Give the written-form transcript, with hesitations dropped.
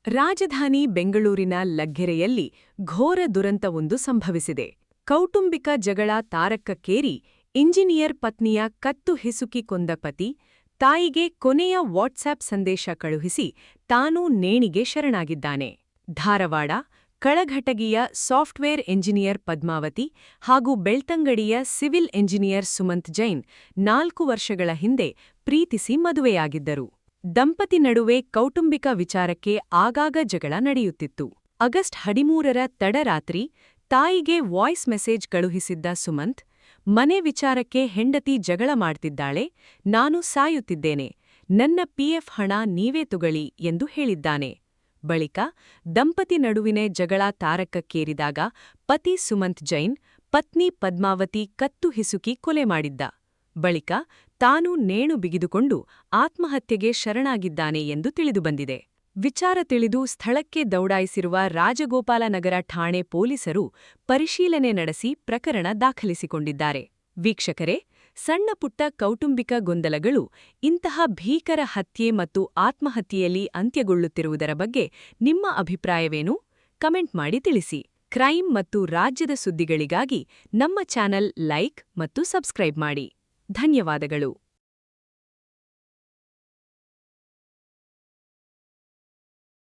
ರಾಜಧಾನಿ ಬೆಂಗಳೂರಿನ ಲಗ್ಗೆರೆಯಲ್ಲಿ ಘೋರ ದುರಂತವೊಂದು ಸಂಭವಿಸಿದೆ. ಕೌಟುಂಬಿಕ ಜಗಳ ತಾರಕಕ್ಕೇರಿ ಇಂಜಿನಿಯರ್ ಪತ್ನಿಯ ಕತ್ತು ಹಿಸುಕಿ ಕೊಂದ ಪತಿ, ತಾಯಿಗೆ ಕೊನೆಯ ವಾಟ್ಸ್ಆಪ್ ಸಂದೇಶ ಕಳುಹಿಸಿ ತಾನೂ ನೇಣಿಗೆ ಶರಣಾಗಿದ್ದಾನೆ. ಧಾರವಾಡ ಕಳಘಟಗಿಯ ಸಾಫ್ಟ್ವೇರ್ ಎಂಜಿನಿಯರ್ ಪದ್ಮಾವತಿ ಹಾಗೂ ಬೆಳ್ತಂಗಡಿಯ ಸಿವಿಲ್ ಎಂಜಿನಿಯರ್ ಸುಮಂತ್ ಜೈನ್ 4 ವರ್ಷಗಳ ಹಿಂದೆ ಪ್ರೀತಿಸಿ ಮದುವೆಯಾಗಿದ್ದರು. ದಂಪತಿ ನಡುವೆ ಕೌಟುಂಬಿಕ ವಿಚಾರಕ್ಕೆ ಆಗಾಗ ಜಗಳ ನಡೆಯುತ್ತಿತ್ತು. ಆಗಸ್ಟ್ 13ರ ತಡರಾತ್ರಿ ತಾಯಿಗೆ ವಾಯ್ಸ್ ಮೆಸೇಜ್ ಕಳುಹಿಸಿದ್ದ ಸುಮಂತ್, ಮನೆ ವಿಚಾರಕ್ಕೆ ಹೆಂಡತಿ ಜಗಳ ಮಾಡ್ತಿದ್ದಾಳೆ, ನಾನು ಸಾಯುತ್ತಿದ್ದೇನೆ, ನನ್ನ ಪಿಎಫ್ ಹಣ ನೀವೇ ತುಗಳಿ ಎಂದು ಹೇಳಿದ್ದಾನೆ. ಬಳಿಕ ದಂಪತಿ ನಡುವಿನ ಜಗಳ ತಾರಕಕ್ಕೇರಿದಾಗ ಪತಿ ಸುಮಂತ್ ಜೈನ್ ಪತ್ನಿ ಪದ್ಮಾವತಿ ಕತ್ತು ಹಿಸುಕಿ ಕೊಲೆ ಮಾಡಿದ್ದ. ಬಳಿಕ ತಾನು ನೇಣು ಬಿಗಿದುಕೊಂಡು ಆತ್ಮಹತ್ಯೆಗೆ ಶರಣಾಗಿದ್ದಾನೆ ಎಂದು ತಿಳಿದುಬಂದಿದೆ. ವಿಚಾರ ತಿಳಿದು ಸ್ಥಳಕ್ಕೆ ದೌಡಾಯಿಸಿರುವ ರಾಜಗೋಪಾಲನಗರ ಠಾಣೆ ಪೊಲೀಸರು ಪರಿಶೀಲನೆ ನಡೆಸಿ ಪ್ರಕರಣ ದಾಖಲಿಸಿಕೊಂಡಿದ್ದಾರೆ. ವೀಕ್ಷಕರೇ, ಸಣ್ಣಪುಟ್ಟ ಕೌಟುಂಬಿಕ ಗೊಂದಲಗಳು ಇಂತಹ ಭೀಕರ ಹತ್ಯೆ ಮತ್ತು ಆತ್ಮಹತ್ಯೆಯಲ್ಲಿ ಅಂತ್ಯಗೊಳ್ಳುತ್ತಿರುವುದರ ಬಗ್ಗೆ ನಿಮ್ಮ ಅಭಿಪ್ರಾಯವೇನು? ಕಮೆಂಟ್ ಮಾಡಿ ತಿಳಿಸಿ. ಕ್ರೈಮ್ ಮತ್ತು ರಾಜ್ಯದ ಸುದ್ದಿಗಳಿಗಾಗಿ ನಮ್ಮ ಚಾನೆಲ್ ಲೈಕ್ ಮತ್ತು ಸಬ್ಸ್ಕ್ರೈಬ್ ಮಾಡಿ. ಧನ್ಯವಾದಗಳು.